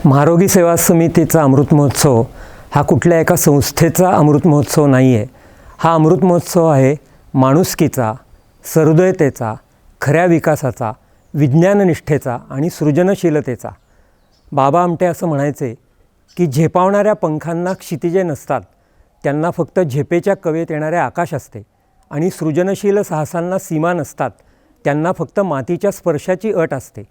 महारोगी सेवा समितीचा अमृत महोत्सव हा कुठल्या एका संस्थेचा अमृत महोत्सव नाही आहे. हा अमृत महोत्सव आहे माणुसकीचा, सहृदयतेचा, खऱ्या विकासाचा, विज्ञाननिष्ठेचा आणि सृजनशीलतेचा. बाबा आमटे असं म्हणायचे की झेपावणाऱ्या पंखांना क्षितिजे नसतात, त्यांना फक्त झेपेच्या कवेत येणारे आकाश असते. आणि सृजनशील साहसांना सीमा नसतात, त्यांना फक्त मातीच्या स्पर्शाची अट असते.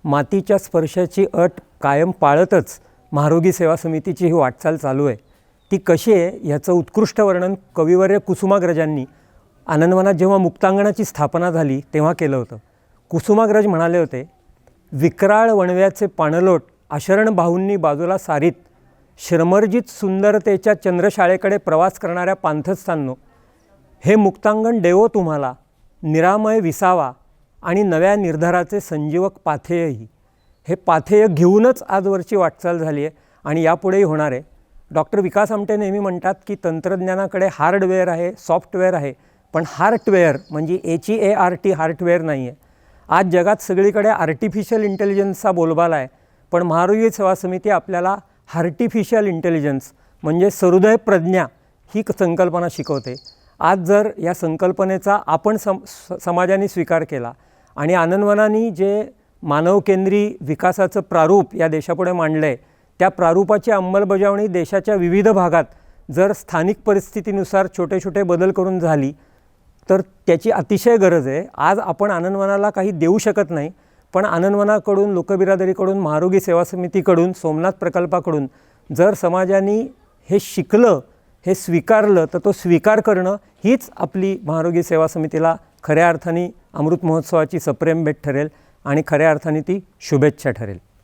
मातीच्या स्पर्शाची अट कायम पाळतच महारोगी सेवा समितीची ही वाटचाल चालू आहे. ती कशी आहे याचं उत्कृष्ट वर्णन कविवर्य कुसुमाग्रजांनी आनंदवनात जेव्हा मुक्तांगणाची स्थापना झाली तेव्हा केलं होतं. कुसुमाग्रज म्हणाले होते, विक्राळ वणव्याचे पाणलोट आशरण भाऊंनी बाजूला सारीत, श्रमर्जित सुंदरतेच्या चंद्रशाळेकडे प्रवास करणाऱ्या पांथस्थांनो, हे मुक्तांगण देवो तुम्हाला, निरामय विसावा आणि नव्या निर्धाराचे संजीवक पाथेयही. हे पाथेय घेऊनच आजवरची वाटचाल झाली आहे आणि यापुढेही होणार आहे. डॉक्टर विकास आमटे नेहमी म्हणतात की तंत्रज्ञानाकडे हार्डवेअर आहे, सॉफ्टवेअर आहे, पण हार्टवेअर म्हणजे HEART हार्टवेअर नाही आहे. आज जगात सगळीकडे आर्टिफिशियल इंटेलिजन्सचा बोलबाला आहे, पण महारोगी सेवा समिती आपल्याला हार्टिफिशियल इंटेलिजन्स म्हणजे सहृदय प्रज्ञा ही संकल्पना शिकवते. आज जर या संकल्पनेचा आपण समाजाने स्वीकार केला आणि आनंदवनांनी जे मानवकेंद्री विकासाचं प्रारूप या देशापुढे मांडलं आहे, त्या प्रारूपाची अंमलबजावणी देशाच्या विविध भागात जर स्थानिक परिस्थितीनुसार छोटे छोटे बदल करून झाली तर त्याची अतिशय गरज आहे. आज आपण आनंदवनाला काही देऊ शकत नाही, पण आनंदवनाकडून, लोकबिरादरीकडून, महारोगी सेवा समितीकडून, सोमनाथ प्रकल्पाकडून जर समाजाने हे शिकलं, हे स्वीकारलं, तर तो स्वीकार करणं हीच आपली महारोगी सेवा समितीला खऱ्या अर्थाने अमृत महोत्सवाची सप्रेम भेट ठरेल आणि खऱ्या अर्थाने ती शुभेच्छा ठरेल.